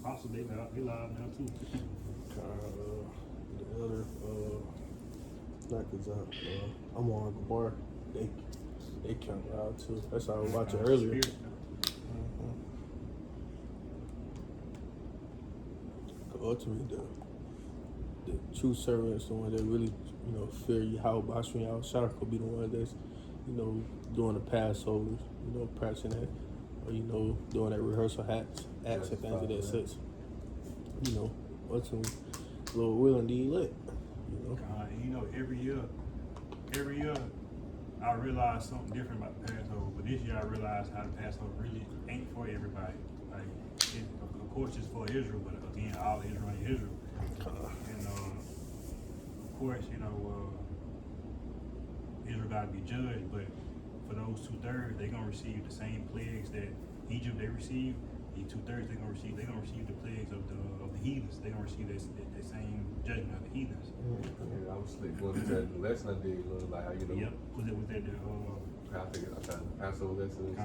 Apostle, they live now too. The other, not cause I'm on the bar. They count out too. That's how I was watching earlier. Ultimately, the true servants, the one that really, fear Yahweh, Bashmi Al-Shah, could be the one that's, doing the Passovers, practicing that, or, doing that rehearsal acts and things of that such. Ultimately, Lord willing, the elect. Every year, I realize something different about the Passover, but this year I realized how the Passover really ain't for everybody. Like, of course it's for Israel, but again, all Israel ain't Israel. And of course, Israel got to be judged, but for those 2/3, they're gonna receive the same plagues that Egypt they received. These 2/3 they're gonna receive the plagues of the heathens. They're gonna receive that same judgment of the heathens. Yeah, I was going to that lesson I did, like how Yep. Was that I think I tried the Passover lesson.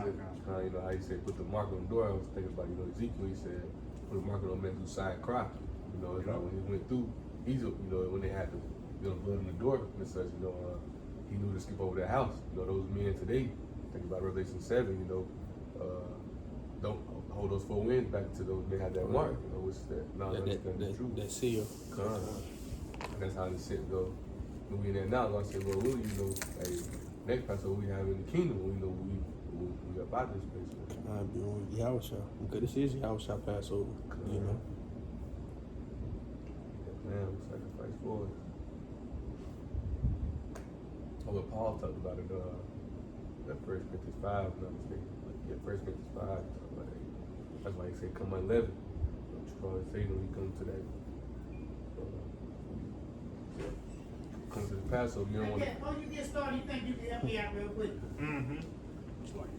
How you said put the mark on the door. I was thinking about Ezekiel. He said put a mark on the man who sighed cry. It's like when he went through Egypt, when they had the blood on the door and such, he knew to skip over that house. Those men today, think about Revelation 7, don't hold those 4 winds back to those men had that mark, which is that understanding the truth. That seal. That's how the shit go. When we in that now, I said, well, really, hey, next Passover we have in the kingdom, we about this place. I'll be on Yahushua. Because this is Yahushua Passover, Man, sacrifice for it. What Paul talked about it, that 1 Corinthians 5, I'm not mistaken. 1 Corinthians 5, that's why he said, come on 11. Don't you call it Satan when you come to that. Come to the Passover, you don't want to. Before you get started, you think you can help me out real quick? Mm-hmm.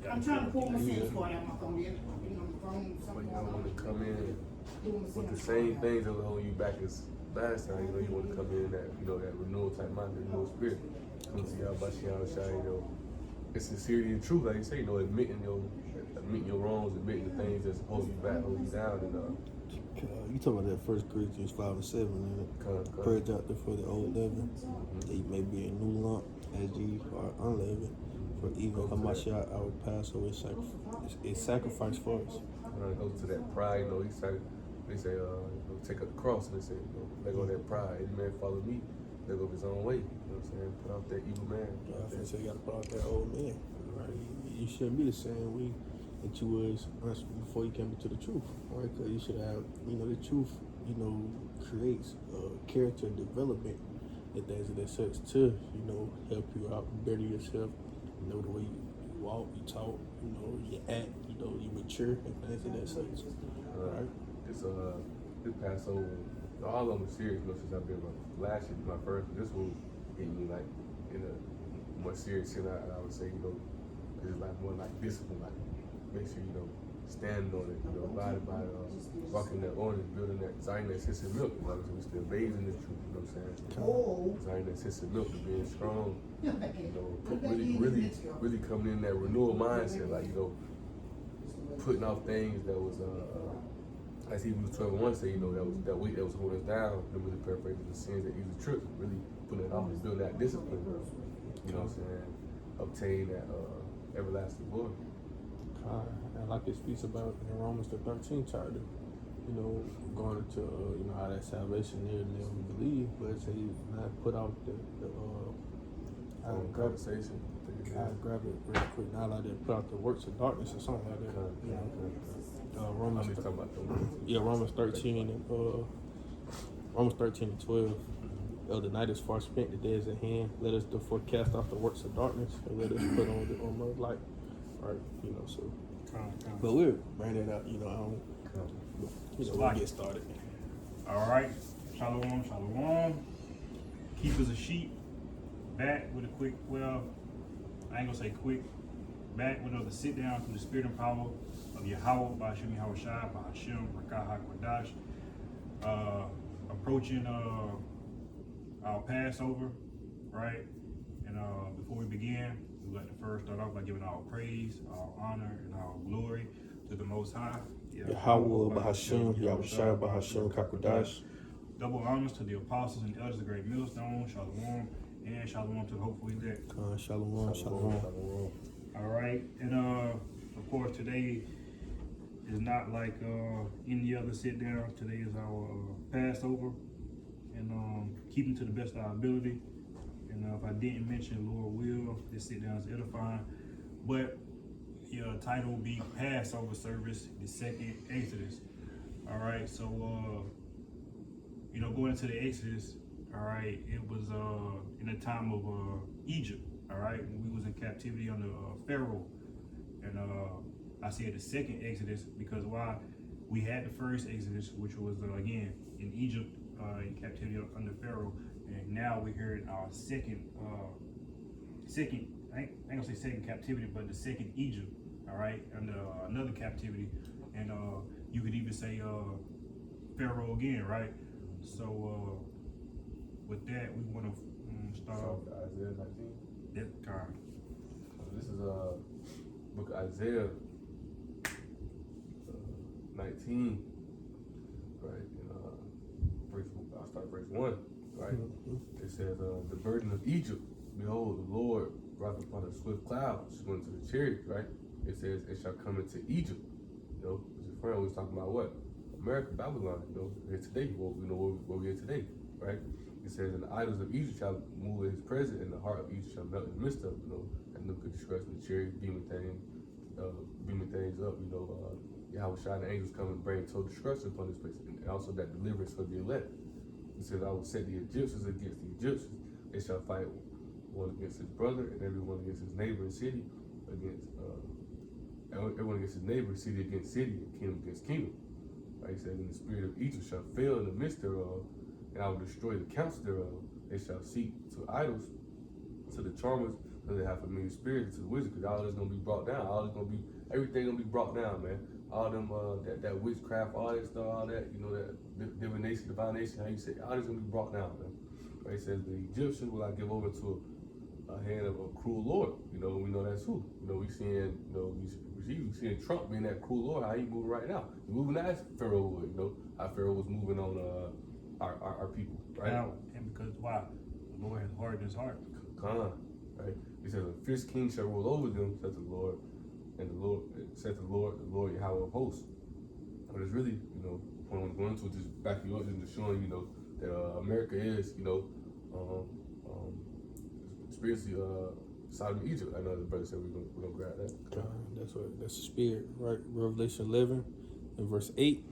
I'm trying to pull my SIM card out my phone. But you don't want to come in with the same things that will hold you back as last time. You want to come in that, that renewal type mind, that renewal spirit. Come to Yahweh, it's sincerity and truth, like you say, admitting your wrongs, admitting the things that's hold you back, hold you down, and you talking about that 1 Corinthians 5 and 7, and purge out for the old leaven. That you may be a new lump as ye are unleavened. For even Hamashiach, our Passover, is sacrifice for us. When it goes to that pride, they say, take up the cross, and they say, let go of that pride. Any man follow me, let go of his own way. You know what I'm saying? Put out that evil man. I say you gotta put out that old man. Right? You shouldn't be the same way that you was before you came into the truth, right? Because you should have, the truth, creates character development and things of that such to, help you out, better yourself, the way you walk, you talk, you act, you mature and things of that such. Right? This Passover, all of them are serious, since I've been last year, my first, this one hit me like in a more serious sense. I would say, it's like more like discipline, like make sure stand on it, abide by walking that orders, building that Zion that sits in milk. We still bathe in the truth, you know what I'm saying? Zion that sits in milk, being strong, really coming in that renewal mindset, like putting off things that was as Hebrews 12:1 say, that weight that was holding us down, really paraphrasing the sins that easily trips, really putting it off and building that discipline, you know what I'm saying? Obtain that everlasting glory. And like it speaks about in Romans the 13th chapter, going into how that salvation is and then we believe, but it say not put out the conversation. I'll grab it real quick. Not like that, put out the works of darkness or something like that. Romans 13 and Romans 13 and 12. The night is far spent, the day is at hand. Let us therefore cast off the works of darkness and let us put on the armor of light. Right, so. But we'll bring that out, we'll get started. All right, shalom. Keepers of sheep, back with a quick, I ain't gonna say quick, back with another sit down through the spirit and power of Yahweh, by Hashem Yahushua, by Hashem, Rakah HaKodash. Approaching our Passover, right? And before we begin, we'd like to first start off by giving our praise, our honor, and our glory to the Most High, Yahweh Bahashim, Yahushua Bahashim Kakodash. Double honors to the apostles and elders of the great millstone, Shalom, and Shalom to the hopeful elect. Shalom. All right, and of course today is not like any other sit down. Today is our Passover, and keeping to the best of our ability. And if I didn't mention, Lord will, this sit down is edifying. But your title will be Passover service, the second Exodus. All right, so going into the Exodus, all right, it was in the time of Egypt, all right, when we was in captivity under Pharaoh. And I said the second Exodus because why? We had the first Exodus, which was again in Egypt, in captivity under Pharaoh, and now we're here in our second, I ain't gonna say second captivity, but the second Egypt, all right, under another captivity, and you could even say Pharaoh again, right? So with that, we want to start off Isaiah 19. that time. This is book of Isaiah 19, right? And I'll start verse 1, right? It says, the burden of Egypt, behold, the Lord brought upon a swift cloud. She's going to the chariot, right? It says, it shall come into Egypt. Which is friend was talking about what? America, Babylon, here today, where we are today, right? It says, and the idols of Egypt shall move in his presence, and the heart of Egypt shall melt in the midst of, and look at disgrace in the chariot, beaming things up, Yahweh shine the angels come and bring total destruction upon this place, and also that deliverance for the elect. It says, I will set the Egyptians against the Egyptians. They shall fight one against his brother, and everyone against his neighbor and city, everyone against his neighbor, city against city, and kingdom against kingdom. Right? He says, and the spirit of Egypt shall fail in the midst thereof, and I will destroy the counsel thereof. They shall seek to idols, to the charmers, because they have familiar spirits, to the wizards, because all this gonna be brought down. Everything gonna be brought down, man. All them that witchcraft, all that stuff, all that, that divination, how you say, all this gonna be brought down, man. Right? It says the Egyptians will I give over to a hand of a cruel Lord. We know that's who. We seeing Trump being that cruel Lord, how he moving right now. He's moving as Pharaoh would, how Pharaoh was moving on our people, right? Now, and because why? The Lord has hardened his heart. Right? He says, a fierce king shall rule over them, says the Lord, and the Lord Yahweh of hosts. But it's really, what I'm going to just back you up and just showing, that America is, spiritually Sodom and Egypt. I know the brother said we're gonna grab that. That's the spirit, right? Revelation 11 and verse 8,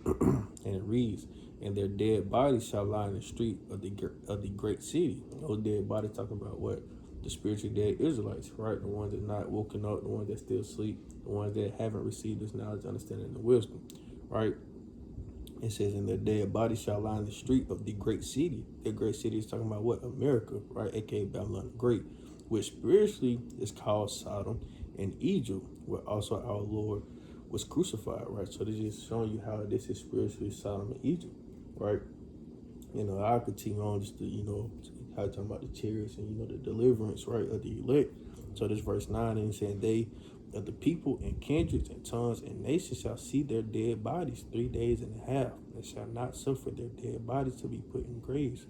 and it reads, and their dead bodies shall lie in the street of the great city. Those dead bodies talking about what? The spiritually dead Israelites, right? The ones that not woken up, the ones that still sleep, the ones that haven't received this knowledge, understanding, and wisdom, right? It says, and their dead bodies shall lie in the street of the great city. The great city is talking about what? America, right? AKA Babylon the Great, which spiritually is called Sodom and Egypt, where also our Lord was crucified, right? So they're just showing you how this is spiritually Sodom and Egypt, right? I continue on just to, how talking about the chariots and, the deliverance, right, of the elect. So this verse 9, and saying, they of the people and kindreds and tongues and nations shall see their dead bodies 3 days and a half, and shall not suffer their dead bodies to be put in graves.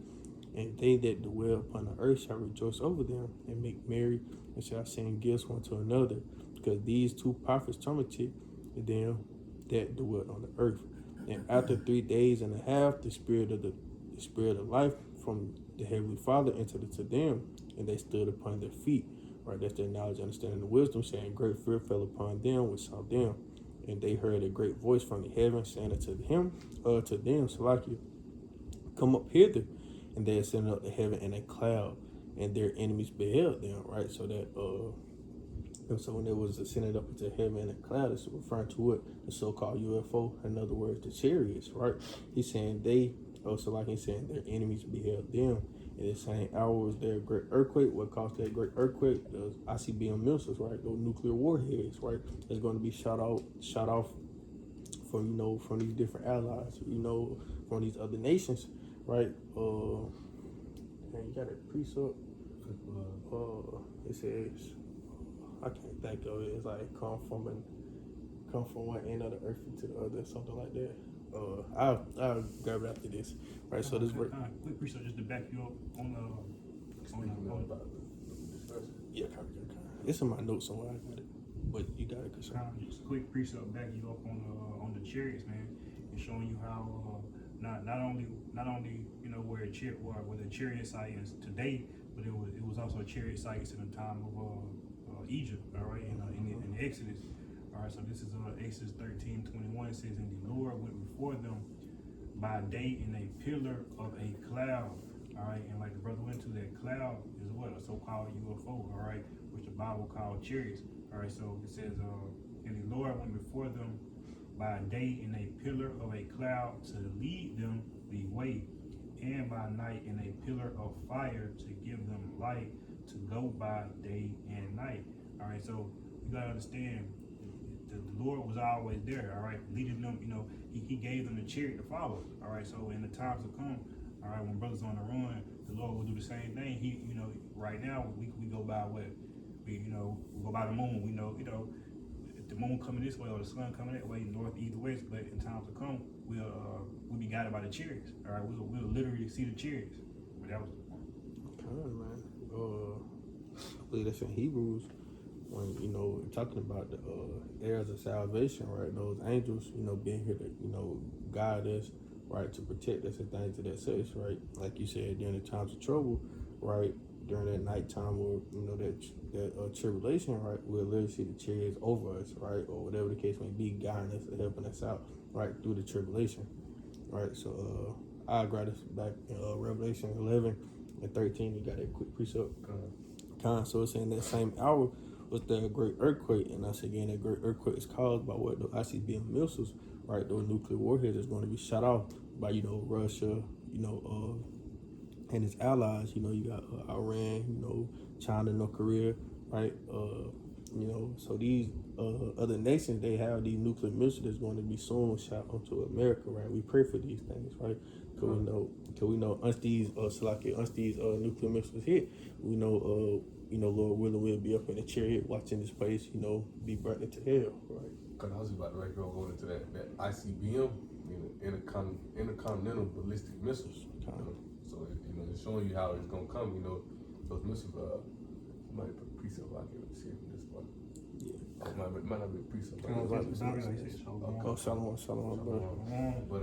And they that dwell upon the earth shall rejoice over them, and make merry, and shall send gifts one to another, because these two prophets tormented them that dwell on the earth. And after 3 days and a half, the spirit of life from the heavenly Father entered into them, and they stood upon their feet. Right, that's their knowledge, understanding, and wisdom, saying, great fear fell upon them which saw them, and they heard a great voice from the heaven saying to them, Salakia, come up hither. And they ascended up to heaven in a cloud, and their enemies beheld them. Right, so that so when they was ascended up into heaven in a cloud, it's referring to what? The so-called UFO. In other words, the chariots. Right, he's saying he's saying their enemies beheld them. In the same hour was there a great earthquake. What caused that great earthquake? The ICBM missiles, right? Those nuclear warheads, right? That's going to be shot off from from these different allies, from these other nations, right? You got a precept. It says, I can't think of it. It's like come from come from one end of the earth to the other, something like that. I'll grab it after this. Right, so this work. Quick precept just to back you up on About the discussion. Yeah, kind. It's in my notes somewhere. I got it, but you got it. Cause just a quick precept back you up on the chariots, man, and showing you how not only where the chariot site is today, but it was also a chariot site in the time of Egypt. All right, in the Exodus. All right, so this is Exodus 13:21. It says, "And the Lord went before them by day in a pillar of a cloud." All right, and like the brother went to, that cloud is what? A so-called UFO. All right, which the Bible called chariots. All right, so it says, "And the Lord went before them by day in a pillar of a cloud to lead them the way, and by night in a pillar of fire to give them light to go by day and night." All right, so you gotta understand, the Lord was always there. All right, leading them. He gave them the chariot to follow. All right, so in the times to come, all right, when brothers on the run, the Lord will do the same thing. Right now we go by what we go by the moon. We know if the moon coming this way or the sun coming that way, north, either way. But in times to come, we'll be guided by the chariots. All right, we'll literally see the chariots. But that was the point. Okay, man. I believe that's in Hebrews when talking about the heirs of salvation, right? Those angels, being here to guide us, right, to protect us and things of that such, right? Like you said, during the times of trouble, right? During that nighttime or that tribulation, right? We'll literally see the chariots over us, right, or whatever the case may be, guiding us and helping us out, right, through the tribulation, right? So I'll grab us back in Revelation 11:13. You got that quick precept. So it's in that same hour was there a great earthquake, and once again, that great earthquake is caused by what the ICBM missiles, right? Those nuclear warheads is going to be shot off by Russia, and its allies. You got Iran, China, North Korea, right? So these other nations, they have these nuclear missiles that's going to be soon shot onto America, right? We pray for these things, right? Cause we know once these nuclear missiles hit, we know Lord willing, we'll be up in the chariot watching this place, be burnt into hell, right? Cause I was about to go into that ICBM, intercontinental ballistic missiles. So it's showing you how it's gonna come. Those missiles. Somebody put a precept out here. Let's see if this one. Yeah. Might not be a precept. Shalom, bro. But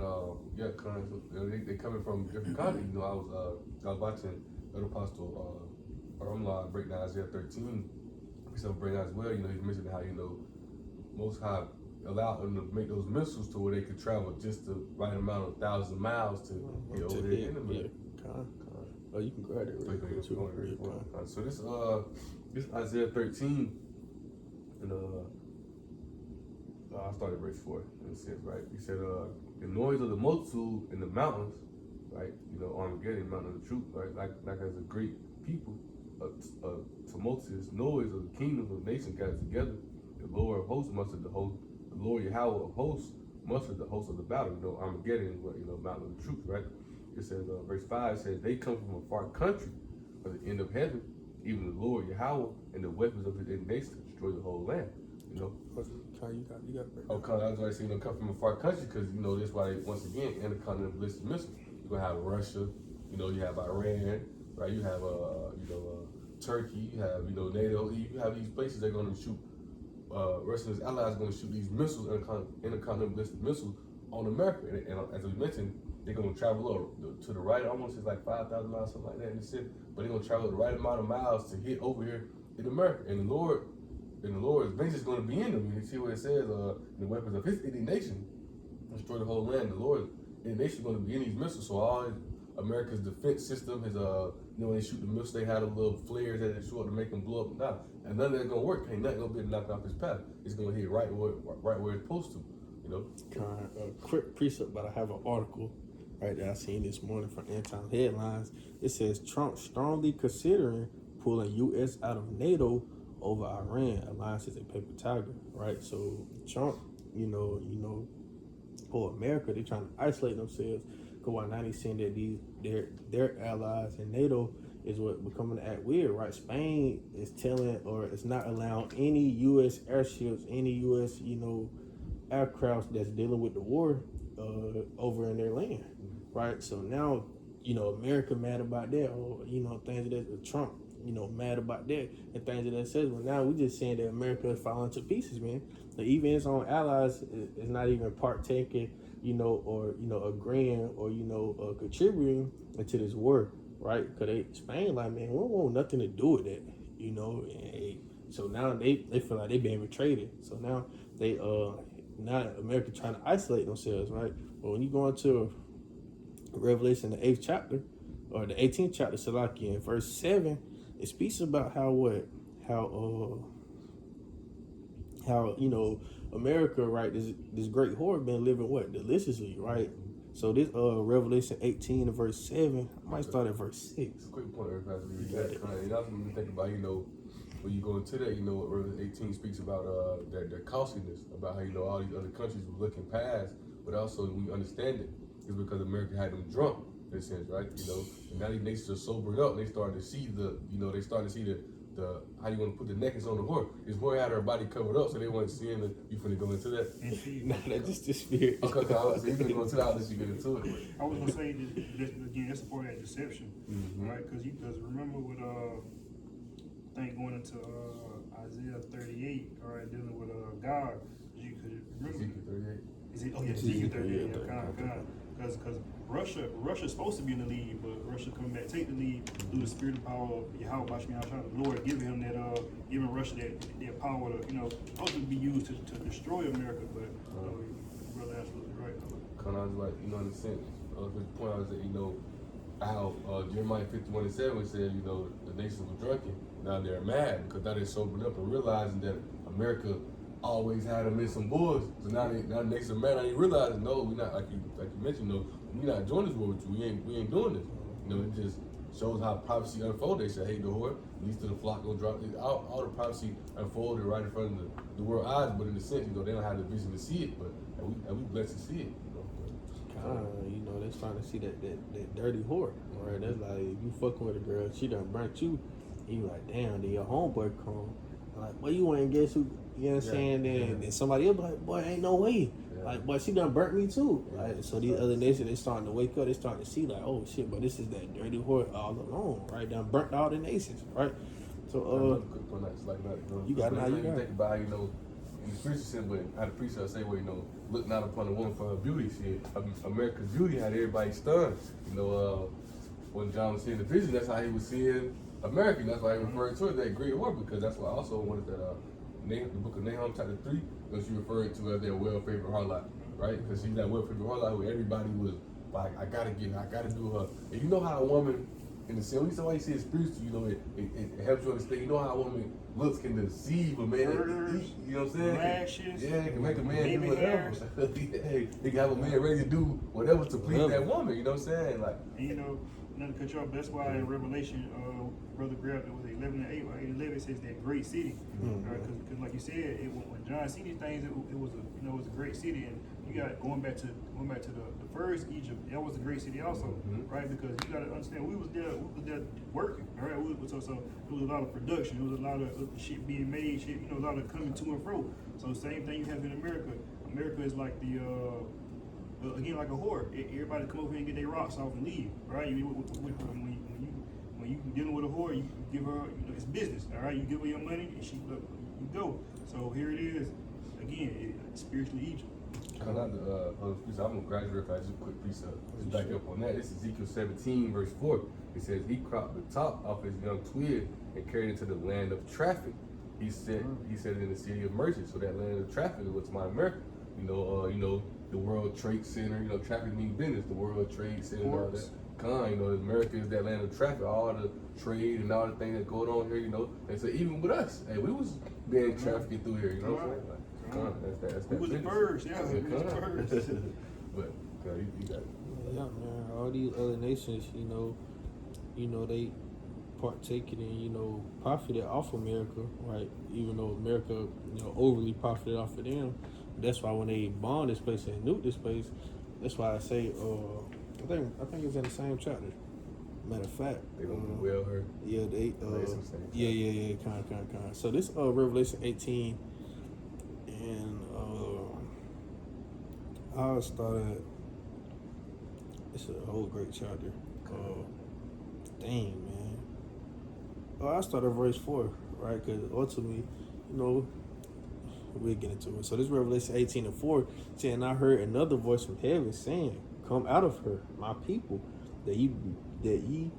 they coming from different continents. I was watching Elder Apostle Ramla break down Isaiah 13. Precept break down as well. He's mentioning how Most High allowed them to make those missiles to where they could travel just the right amount of 1,000 miles to get over the enemy. Oh, you can grab it real quick too. So this Isaiah 13, and I started verse 4. And it says, right, he said, the noise of the multitude in the mountains, right, Armageddon, mountain of the truth, right, like as a great people, a tumultuous noise of the kingdoms of nations gathered together. The Lord of hosts mustered the host. The Lord Yahweh of hosts mustered the host of the battle. Armageddon is what mountain of the truth, right? It says, verse 5 says, they come from a far country, from the end of heaven. Even the Lord Yahweh and the weapons of his indignation destroy the whole land. You got it. I was already saying come from a far country because that's why they, once again, intercontinental ballistic missiles. You're gonna have Russia, you have Iran, right? You have Turkey, you have NATO. You have these places they're gonna shoot. Russia's allies are going to shoot these missiles, intercontinental ballistic missiles, on America. And as we mentioned, they're going to travel to the right, almost it's like 5,000 miles, something like that in the city. But they're going to travel the right amount of miles to hit over here in America. And the Lord's vengeance is going to be in them. You see what it says, the weapons of his indignation destroy the whole land. The Lord's indignation is going to be in these missiles. So all America's defense system, his when they shoot the missiles, they had a little flares that they shoot up to make them blow up and die. And none of that's gonna work. Ain't nothing gonna be able to knock off his path. It's gonna hit right where it's supposed to. Quick precept, but I have an article right that I seen this morning from End Time Headlines. It says Trump strongly considering pulling U.S. out of NATO over Iran. Alliance is a paper tiger, right? So Trump, or America, they're trying to isolate themselves. Because while now he's saying that their allies in NATO is what becoming at will, right? Spain is telling, or it's not allowing any U.S. airships, any U.S. aircrafts that's dealing with the war over in their land, right? So now, America mad about that, or things that Trump, mad about that, and things of that says. Well, now we just saying that America is falling to pieces, man. Like, even its own allies is not even partaking, or agreeing or contributing into this war, right? Because Spain, like, man, we don't want nothing to do with that, And so now they feel like they being betrayed. So now they now America trying to isolate themselves, right? But when you go into Revelation, the 8th chapter, or the 18th chapter, Salakia, in verse 7, it speaks about how America, right, this great whore been living what? Deliciously, right? So this Revelation 18 and verse 7, I might start at verse 6. Quick point, everybody. And that's what we think about, when you go into that, what Revelation 18 speaks about their costliness, about how, all these other countries were looking past, but also we understand it. It's because America had them drunk, in a sense, right? And now these nations are sobered up. They starting to see the how you want to put the necklace on the whore. This whore had her body covered up, so they weren't seeing it. You finna go into that? Nah, that's just the spirit. Okay, so you finna go into that unless you get into it. I was gonna say again, that's a part of that deception, right? Because remember with going into Isaiah 38, all right, dealing with God. You could remember Ezekiel 38. Is it? Oh yeah, Ezekiel 38. Yeah, because Russia's supposed to be in the lead, but Russia come back, take the lead through the spirit and power of Yahweh the Lord giving him that, giving Russia that power to, ultimately be used to destroy America. But you're really absolutely right. Kind of like, in a sense, the point I was that, how Jeremiah 51:7 said, the nations were drunken. Now they're mad because now they're sobered up and realizing that America always had them in some boys. So now the nations are mad. I ain't realizing, no, we're not, like you mentioned, we're not joining this war with you. We ain't doing this. It just shows how prophecy unfolded. They said, hey, the whore, least of the flock gonna drop. All the prophecy unfolded right in front of the world's eyes, but in a sense, they don't have the vision to see it, but and we blessed to see it. They're trying to see that dirty whore, right? That's like, if you fucking with a girl, she done burnt you, and you like, damn, then your homeboy come, like, boy, you ain't guess who, you know what I'm saying? Then somebody else be like, boy, ain't no way. Yeah. Like, boy, she done burnt me too. Yeah. Like, so these other nations, they starting to wake up, they starting to see like, oh shit, but this is that dirty whore all alone, right? Done burnt all the nations, right? So, you got it how you got it. Think about how, in the spiritual sense, but how the priest say, well, look not upon a woman for her beauty. Shit, America's beauty had everybody stunned. When John was seeing the vision, that's how he was seeing America. That's why he referred to it that great war, because that's why I also wanted that the book of Nahum chapter 3, because she referred to as their well-favored harlot, right? Because she's that well-favored harlot who everybody was like, I gotta do her. And you know how a woman, in the sense, when you see it spiritual, it helps you understand. You know how a woman looks can deceive a man. Murders, you know what I'm saying? Lashes, it can make a man do whatever. It can have a man ready to do whatever to please that woman. You know what I'm saying? Like, and not to cut you off, that's why in Revelation, Brother grabbed it with 11 and 8, or 8 and 11, it says that great city. Because like you said, when John see these things, it was a great city. And you got going back to the first Egypt, that was a great city also, right? Because you got to understand, we was there working, all right? So it was a lot of production, it was a lot of shit being made, a lot of coming to and fro. So same thing you have in America. America is like the again, like a whore. Everybody come over here and get their rocks off and leave, right? When you dealing with a whore, you give her, it's business, all right? You give her your money and you go. So here it is, again, spiritually Egypt. I'm gonna graduate just a quick precept. Just back up on that. This is Ezekiel 17, verse 4. It says, he cropped the top off his young twig and carried it to the land of traffic. He said in the city of merchants. So that land of traffic is what's my America. The World Trade Center, traffic means business, the World Trade Center, all that kind, America is that land of traffic, all the trade and all the things that going on here, and so even with us, hey, we was being trafficked through here, what I'm saying? Like, that's we was the first, we was the first. But, you got it. Yeah, man, all these other nations, they partaking in, profited off America, right? Even though America, overly profited off of them. That's why when they bombed this place and nuked this place, that's why I say, I think it's in the same chapter. Matter of fact, they don't well her. Yeah, kind. So this Revelation 18 and I started. It's a whole great chapter. Dang, man. I started verse 4, right? Because ultimately, you know, we'll get into it. So this Revelation 18:4 saying, I heard another voice from heaven saying, come out of her, my people, that ye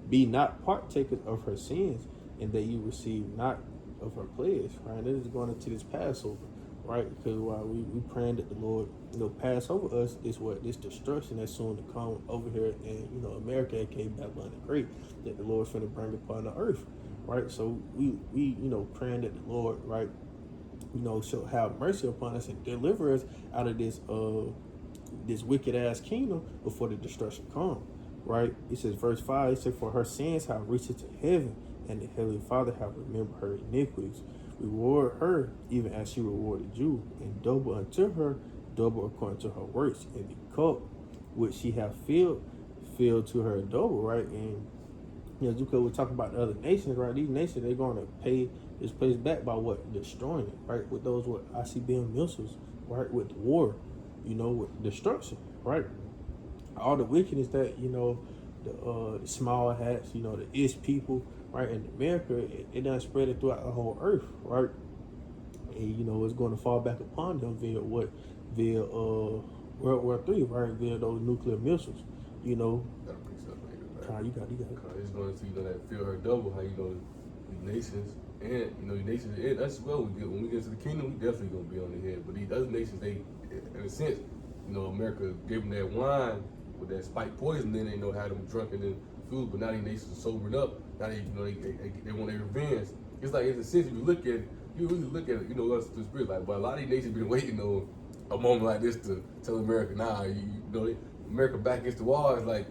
be not partakers of her sins, and that you receive not of her plagues. Right? This is going into this Passover, right? Because while we praying that the Lord, pass over us, is what this destruction that's soon to come over here in America, aka Babylon the Great, that the Lord's finna bring upon the earth, right? So we praying that the Lord, right, shall have mercy upon us and deliver us out of this wicked ass kingdom before the destruction come. Right? It says verse 5, it says, for her sins have reached into heaven, and the Heavenly Father have remembered her iniquities. Reward her even as she rewarded you, and double unto her, double according to her works, and the cup which she have filled to her double, right? And because we talk about the other nations, right? These nations, they're going to pay this place back by what? Destroying it, right? With those ICBM missiles, right? With war, with destruction, right? All the wickedness that the small hats, the ish people, right, in America, it done spread it throughout the whole earth, right? And it's going to fall back upon them via World War III, right? Via those nuclear missiles, Gotta preach up later, right? You got it. It's going to that feel her double. How the nations and the nations and us as well. When we get to the kingdom, we definitely gonna be on the head. But these other nations, they, in a sense, America gave them that wine with that spiked poison, then they had them drunken in food. But now these nations are sobering up. Now they want their revenge. It's like, in a sense, if you look at it, us to the spirit, like, but a lot of these nations been waiting on a moment like this to tell America, nah, America back against the wall. It's like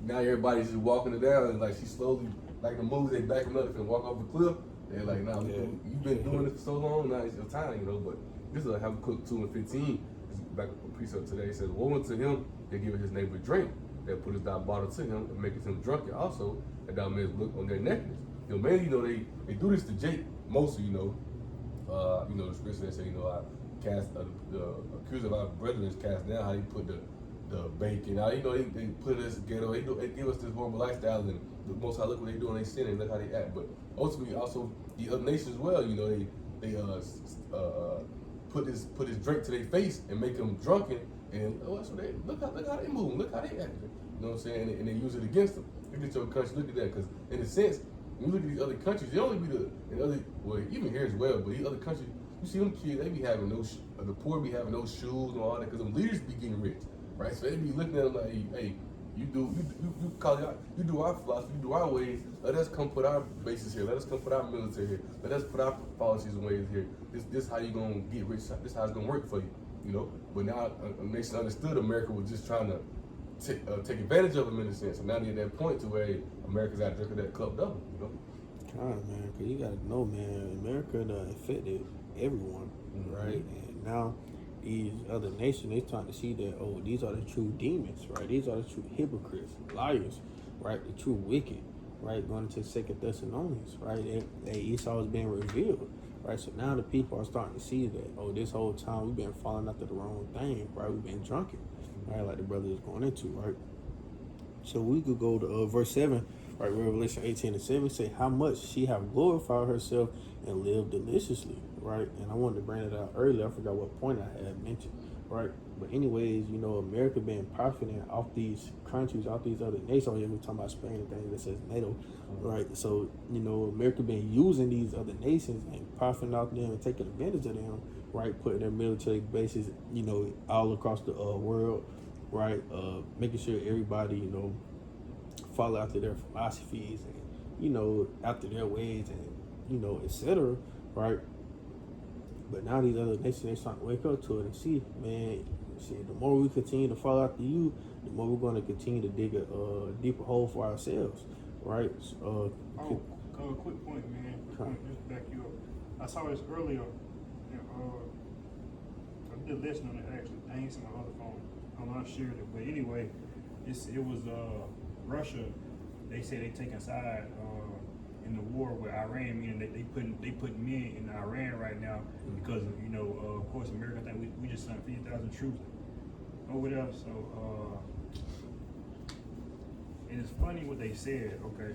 now everybody's just walking it down, and like she slowly, like the movies, they backing up and walk off the cliff. They're like, nah, you've been doing it for so long, now it's your time, But this is Habakkuk 2:15. Back a precept today, it says, woe unto him that giveth his neighbor drink, that putteth thy bottle to him, and maketh him drunken also, that thou mayest look on their nakedness. Mainly, they do this to Jake, mostly, the scripture that say, I cast, the accuser of our brethren is cast down, how he put the bacon out, they put us ghetto, they give us this horrible lifestyle, and the Most High, look what they do, and they sin, and look how they act. But ultimately, also, the other nations as well, they put this drink to their face and make them drunken, and so they look how they move, look how they act. You know what I'm saying? And they use it against them. Look at your country, look at that, because in a sense, when you look at these other countries, they only be even here as well, but these other countries, you see them kids, they be having the poor be having those shoes and all that, because them leaders be getting rich, right? So they be looking at them like, hey, you do our philosophy, you do our ways. Let us come put our bases here. Let us come put our military here. Let us put our policies and ways here. This how you gonna get rich. This how it's gonna work for you. But now a nation understood America was just trying to take advantage of them in a sense. And now they're at that point to where America's out drinking that cup double. God, man, because you gotta know, man, America done infected everyone, right? And now these other nations, they trying to see that, these are the true demons, right? These are the true hypocrites, liars, right? The true wicked, right? Going into 2 Thessalonians, right? Esau is being revealed, right? So now the people are starting to see that, this whole time we've been falling after the wrong thing, right? We've been drunken, right? Like the brother is going into, right? So we could go to verse 7, right? Revelation 18:7 say, how much she have glorified herself and lived deliciously, right? And I wanted to bring it out earlier. I forgot what point I had mentioned, right? But anyways, America been profiting off these countries, off these other nations. We're talking about Spain and things that says NATO, right? So, America been using these other nations and profiting off them and taking advantage of them, right? Putting their military bases, all across the world, right? Making sure everybody, follow after their philosophies and, after their ways and, etc., right? But now these other nations, they're starting to wake up to it and see, man, the more we continue to follow after you, the more we're going to continue to dig a deeper hole for ourselves, right? Quick point, man. Just to back you up. I saw this earlier. And, I did listen on it actually. I ain't seen my other phone. I'm not shared it, but anyway, it was Russia. They say they taking side in the war with Iran, meaning that they put men in Iran right now because of course America. I think we just sent 50,000 troops over there. So, and it's funny what they said. Okay,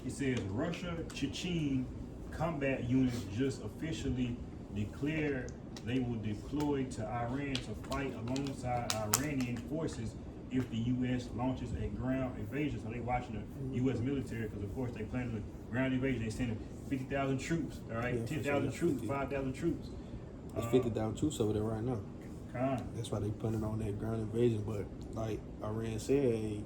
it says Russia Chechen combat units just officially declared they will deploy to Iran to fight alongside Iranian forces if the U.S. launches a ground invasion. So they watching the U.S. military because, of course, they planning a ground invasion. They sending 50,000 troops, all right, Yeah, 10,000 sure. troops, 5,000 troops. There's 50,000 troops over there right now. That's why they planning on that ground invasion. But like Iran said, hey,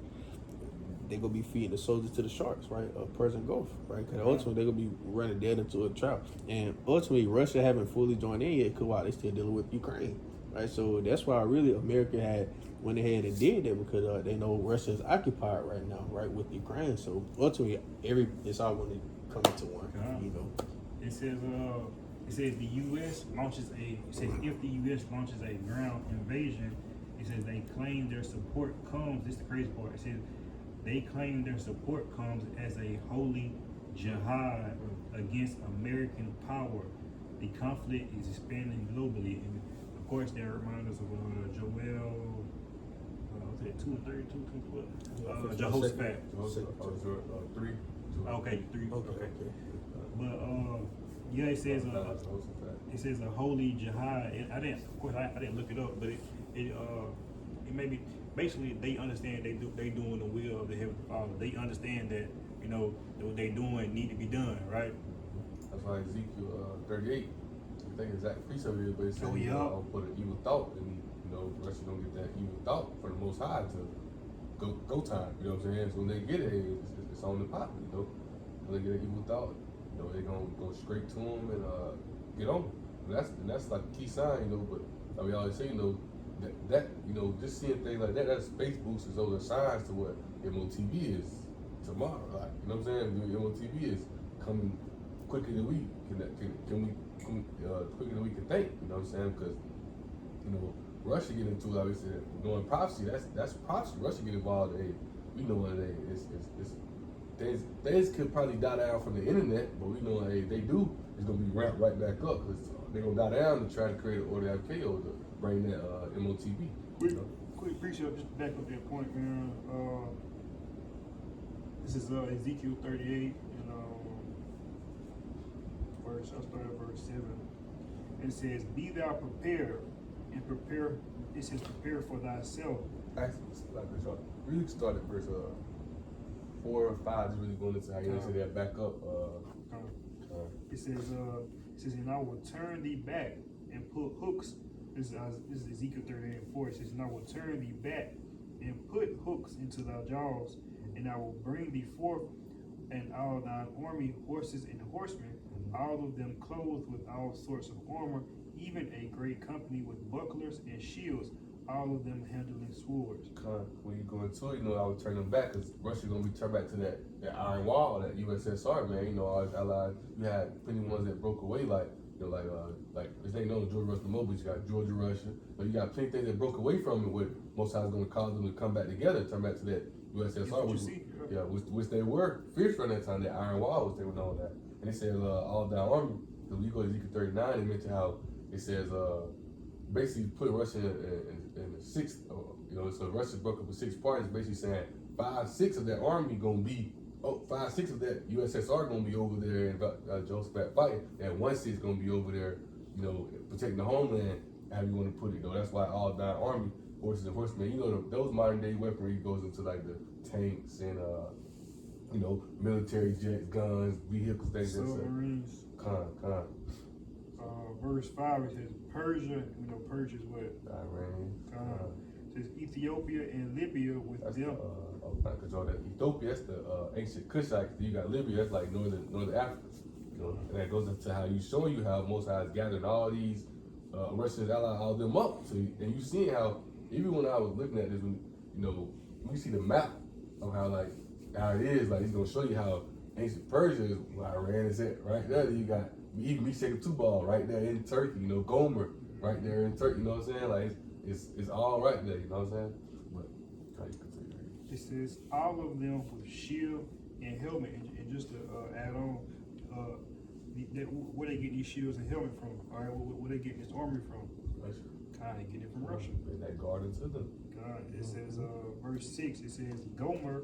they gonna be feeding the soldiers to the sharks, right? Of Persian Gulf, right? Because ultimately they gonna be running dead into a trap. And ultimately, Russia haven't fully joined in yet because why they still dealing with Ukraine, right? So that's why really America had went ahead and did that because they know Russia is occupied right now, right, with Ukraine. So ultimately, it's all going to come into one, you know. It says the U.S. launches if the U.S. launches a ground invasion, it says they claim their support comes. This is the crazy part. It says they claim their support comes as a holy jihad against American power. The conflict is expanding globally, and of course, that reminds us of Joel. Was it 2 and 3, 2, Jehoshaphat. 3. Okay, 3. Okay. But yeah, it says a holy jihad. I didn't look it up, but it made me. Basically, they understand they doing the will of the Heavenly Father. They understand that what they doing need to be done, right? That's why Ezekiel 38. I think exact precept here, but it says I'll put an evil thought, and Russia don't get that evil thought for the Most High to go time. You know what I'm saying? So when they get it, it's on the pot. When they get an evil thought, they're gonna go straight to them and get on. And that's like a key sign, But like we always say, that just seeing things like that space boost is those are signs to what MOTB is tomorrow. Like, you know what I'm saying? MOTB is coming quicker than we can quicker than we can think. You know what I'm saying? Because Russia get into, like we said, knowing prophecy. That's prophecy. Russia get involved. Hey, we know what it is. Things could probably die down from the internet, but we know hey, they do. It's gonna be ramped right back up because they're gonna die down to try to create an order of chaos to bring that MOTB. Quick pre-show, just to back up that point, man. This is Ezekiel 38 and I'll start at verse 7. It says, "Be thou prepared and prepare." It says, "Prepare for thyself." Actually, really start at verse 4 or 5. Just really going into how you say that back up. It says, "And I will turn thee back and put hooks." This is Ezekiel 38:4. It says, "And I will turn thee back and put hooks into thy jaws, and I will bring thee forth, and all thine army, horses and horsemen, all of them clothed with all sorts of armor, even a great company with bucklers and shields, all of them handling swords." When you go into it, I would turn them back because Russia gonna be turned back to that iron wall, that USSR, man. All its allies. You had plenty ones that broke away, like this ain't known George Rush no more, but you got Georgia Russia. But you got plenty things that broke away from it. What most times gonna cause them to come back together, turn back to that USSR, which they were fierce for that time. That iron wall was they were known that. And it says all down army. So when you go to Ezekiel 39, it mentions how it says basically put Russia in the 6th. So Russia broke up with 6 parts, basically saying 5-6 of that army gonna be 5-6 of that USSR gonna be over there in Jehoshaphat fighting, and 1-6 gonna be over there, protecting the homeland. How you want to put it, though? That's why all down army, horses and horsemen. Those modern day weaponry goes into like the tanks and military jets, guns, vehicles, things like that. Submarines. Verse 5, it says Persia. Persia's what? Iran. It says Ethiopia and Libya with That's them. Ethiopia, that's the ancient Cushites. You got Libya, that's like northern Africa. And that goes into how you show you how Most High is gathering all these Russians, allies, all them up. So and you see how even when I was looking at this, when you see the map of how it is, like he's gonna show you how ancient Persia is, where Iran is at right there. You got even Meshach Tubal right there in Turkey. Gomer right there in Turkey. You know what I'm saying? Like it's all right there. You know what I'm saying? But how you continue? It says all of them with shield and helmet. And just to add on, where they get these shields and helmet from? All right, where they get this armory from? Kind of get it from Russia. Bring that garden to them. God, it says, verse 6, it says, Gomer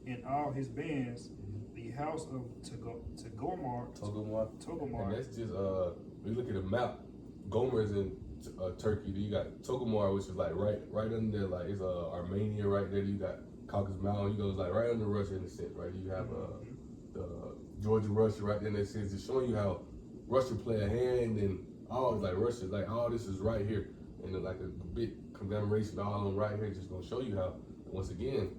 and all his bands, the house of Togomar. And that's just, when you look at the map, Gomer is in Turkey. Then you got Togomar, which is like right under there, like it's Armenia right there. You got Caucasus Mountain. You go like right under Russia in a sense, right? You have the Georgia Russia right there in that sense. It's showing you how Russia play a hand and all like Russia, like all this is right here. And then like a big conglomeration all on right here, just gonna show you how, once again,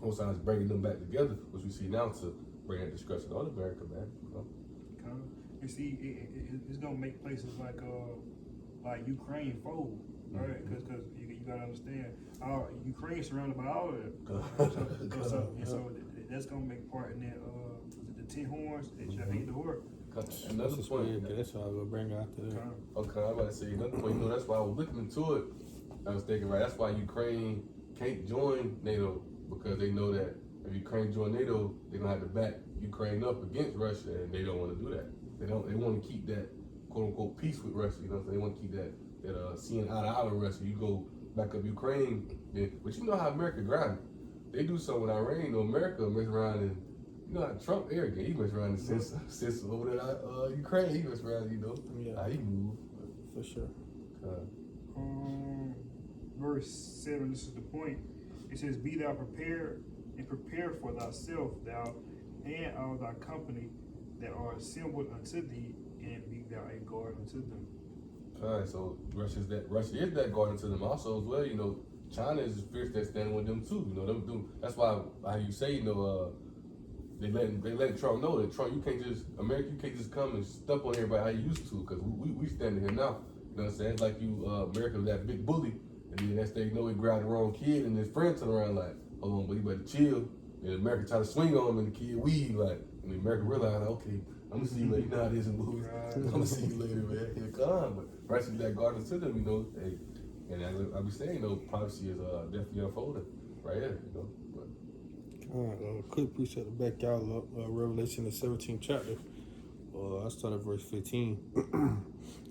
both sides bringing them back together, which we see now to bring that destruction on America, man. You know? You see, it's gonna make places like Ukraine fold, right? Because you gotta understand, Ukraine surrounded by all of it. So that's gonna make part in that. The 10 horns that shall hate the whore. Another point. That's what I will bring out to that. Okay, I'm about to say another point. You know, that's why I was looking into it. I was thinking, right, that's why Ukraine can't join NATO, because they know that if Ukraine join NATO, they're gonna have to back Ukraine up against Russia, and they don't want to do that. They want to keep that quote unquote peace with Russia. You know what I'm saying? They want to keep that seeing eye to eye with Russia. You go back up Ukraine, but you know how America grind. They do something with Iran. You know, America mess around and. You know how Trump arrogant, he mess around since over there Ukraine, he mess around, you know. Yeah. How he move. For sure. Verse 7, this is the point. It says, Be thou prepared, and prepare for thyself, thou and all thy company that are assembled unto thee, and be thou a guard unto them. Alright, so Russia is that guard unto them also as well, you know. China is fierce that's standing with them too, you know. That's why how you say, you know, they let Trump know that Trump, you can't just come and step on everybody how you used to, because we standing here now. You know what I'm saying? It's like America was that big bully, and then next thing you know, he grabbed the wrong kid, and his friend turned around like, hold on, but you better chill. And America tried to swing on him, and the kid weaved, like, and America realized, like, okay, I'm gonna see you later. You know how it is in movies. I'm gonna see you later, man. Here it come. But Russia that garden to them, you know. And as I be saying, though, prophecy is definitely unfolding right here, you know. Quick precept to back y'all up. Revelation the 17th chapter. I started verse 15.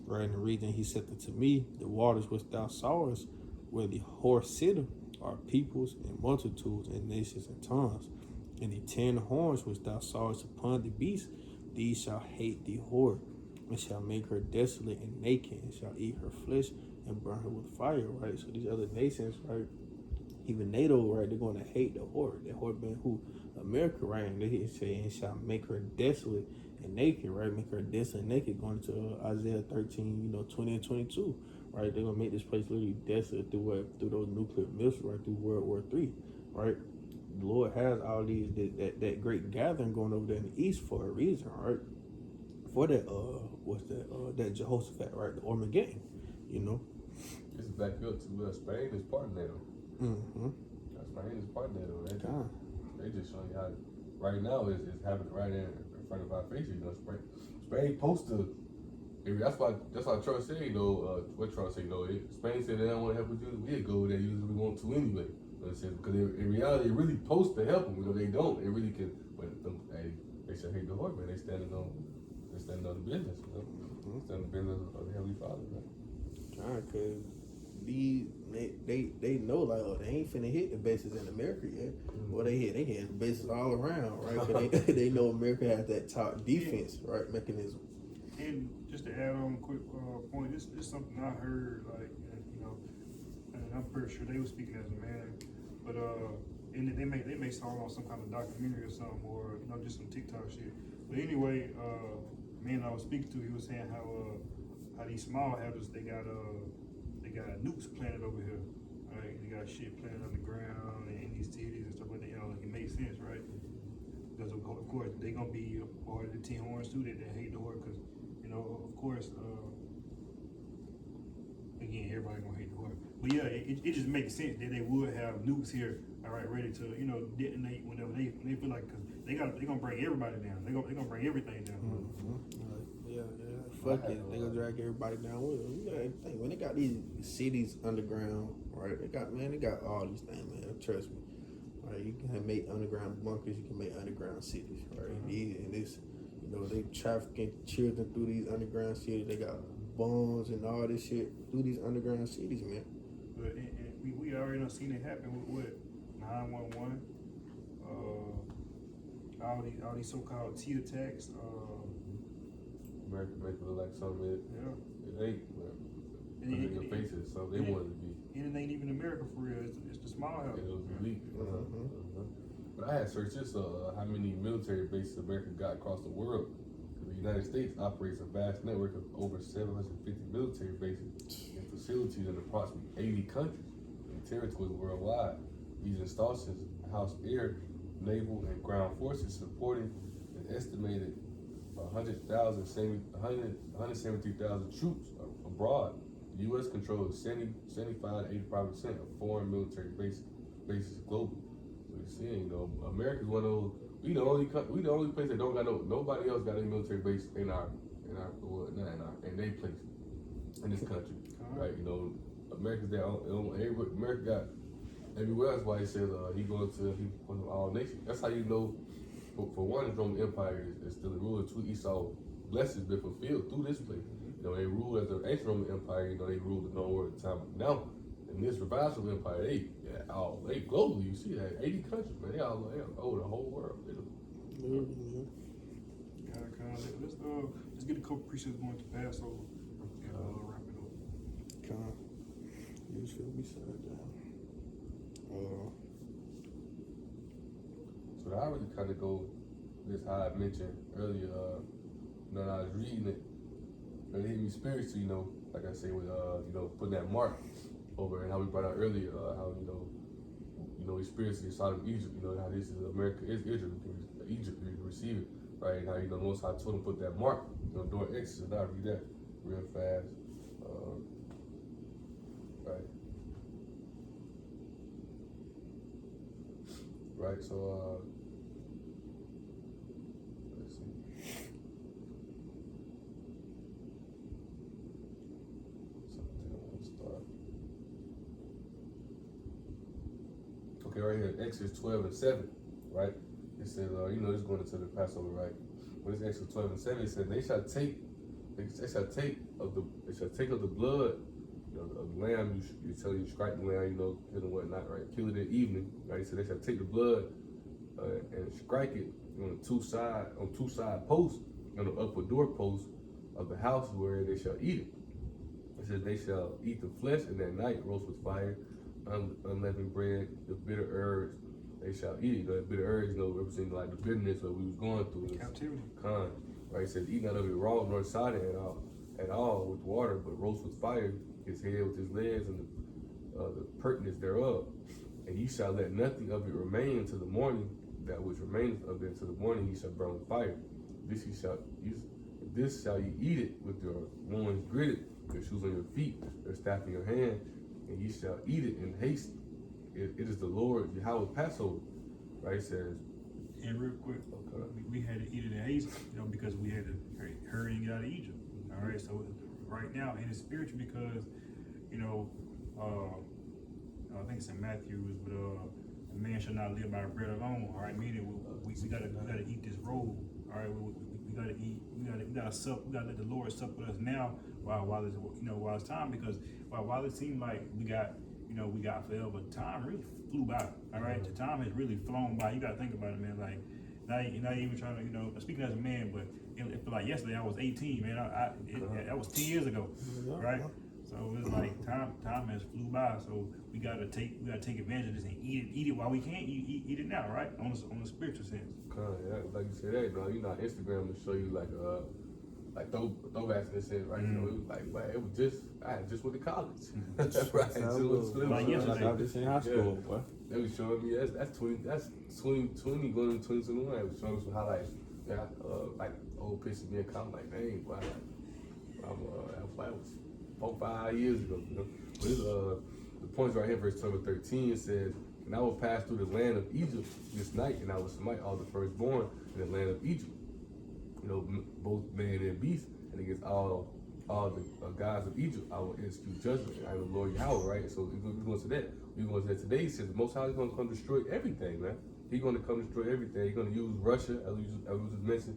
Right in the reading, he said to me, the waters which thou sawest, where the horse sitteth, are peoples and multitudes and nations and tongues. And the 10 horns which thou sawest upon the beast, these shall hate the whore, and shall make her desolate and naked, and shall eat her flesh and burn her with fire. Right. So these other nations, right? Even NATO, right, they're going to hate the whore. The whore being who? America, right? And they say, and shall make her desolate and naked, right? Make her desolate and naked, going to Isaiah 13, 20 and 22, right? They're going to make this place literally desolate through those nuclear missiles, right? Through World War III, right? The Lord has all these, that great gathering going over there in the east for a reason, right? For that, that Jehoshaphat, right? The Armageddon, you know? This is back up to Spain is part of NATO. Spain is part of NATO. They just showing you how right now is happening right there in front of our faces. You know, Spain supposed to. That's why Trump said, what Trump said, Spain said they don't want to help with you. We'll go there usually we want to anyway. You know what I'm saying? Because in reality, they really supposed to help them. They don't. They really can. But they should hate the whore, man. They standing on the business. Standing on the business of the Heavenly Father, man. Because they know, like, oh, they ain't finna hit the bases in America yet. Well, they hit the bases all around, right? Because they know America has that top defense, right, mechanism. And just to add on a quick point, this is something I heard, like, and I'm pretty sure they were speaking as a man, but and they may saw on some kind of documentary or something, or just some TikTok shit. But anyway, man I was speaking to, he was saying how these small houses they got nukes planted over here, right? They got shit planted on the ground and in these cities and stuff like that. It makes sense, right? Because of course they gonna be a part of the 10 horns too that hate the whore. Because of course, again, everybody gonna hate the whore. But yeah, it just makes sense that they would have nukes here, all right, ready to detonate whenever they feel like, because they gonna bring everybody down. They gonna bring everything down. Yeah. Fuck it. They gonna drag everybody down with them. You gotta think, when they got these cities underground, right? They got all these things, man. Trust me. Right? You can make underground bunkers. You can make underground cities, right? And it's, they trafficking children through these underground cities. They got bombs and all this shit through these underground cities, man. But we already done seen it happen with 911, all these so-called T attacks. America make it look like something it ain't. And In your faces, so they wanted to be. And it ain't even America for real. It's the small house. It was elite. But I had searched this how many military bases America got across the world. The United States operates a vast network of over 750 military bases and facilities in approximately 80 countries and territories worldwide. These installations house air, naval, and ground forces supporting an estimated 173,000 troops abroad. The U.S. controls 75 to 85% of foreign military bases globally. So you're seeing, America's one of those. We the only place that don't got nobody else got a military base in their place in this country, right? America's there. America got everywhere else. Why he says he going to all nations. That's how you know. For one, the Roman Empire is still a ruler. Two, Esau blessings been fulfilled through this place. They ruled as the ancient Roman Empire. They ruled the known world at the time. Now, in this revival empire, they globally. You see that 80 countries, man. They all over the whole world. Let's get a couple preachers going to Passover and wrap it up. You should be sad down. So I really kind of go this how I mentioned earlier. When I was reading it, it hit me spiritually. Like I say with putting that mark over, and how we brought out earlier how we spiritually Sodom Egypt. How this is America is Israel. Egypt we can receive it, right? And how the Most High told him to put that mark during Exodus. I'll read that real fast. Right, so let's see. Okay, right here, Exodus 12 and 7, right? It says, this is going into the Passover, right? But it's Exodus 12 and 7. It says, they shall take of the blood, of the lamb. You strike the lamb, kill and whatnot, right? Kill it at evening, right? So they shall take the blood and strike it on two side posts, on the upper door post of the house where they shall eat it. It says they shall eat the flesh, and that night roast with fire, unleavened bread, the bitter herbs. They shall eat it. The bitter herbs, representing like the bitterness that we was going through. Captivity. Right? It says, eat not of it raw nor sodden at all with water, but roast with fire his head with his legs and the pertinence thereof. And ye shall let nothing of it remain until the morning. That which remaineth of it until the morning ye shall burn with fire. This shall ye eat it with your loins girded, your shoes on your feet, your staff in your hand, and ye shall eat it in haste. It is the Lord Yahweh Passover, right? It says. And real quick, we had to eat it in haste, because we had to hurry and get out of Egypt. All right, so right now, and it's spiritual because, I think it's in Matthew, but a man shall not live by bread alone. All right, meaning we gotta eat this roll. All right, we gotta eat. We gotta sup. We gotta let the Lord sup with us now while it's time, because while it seemed like we got forever, time really flew by. All right, the time has really flown by. You gotta think about it, man. Like not even trying to speaking as a man, but it felt like yesterday I was 18, man. That was 10 years ago, right? So it's like time has flew by. So we gotta take advantage of this and eat it while we can. Eat it now, right? On the spiritual sense. Like you said, that Instagram will show you like throwbacks in a sense, right? It was like, it was I just went to college, right? Like yesterday. I was in high school, boy. They was showing me that's 2020 going into 2021. It was showing me some highlights, like old pictures of me in college. Like, dang, boy, that was 4-5 years ago, But the points right here, verse 12 and 13, it says, and I will pass through the land of Egypt this night, and I will smite all the firstborn in the land of Egypt. Both man and beast, and against all the gods of Egypt, I will execute judgment. I am the Lord Yahweh, right? So we're going to that. We're going to that today. He says the Most High is going to come destroy everything, man. He's going to come destroy everything. He's going to use Russia, as we just mentioned,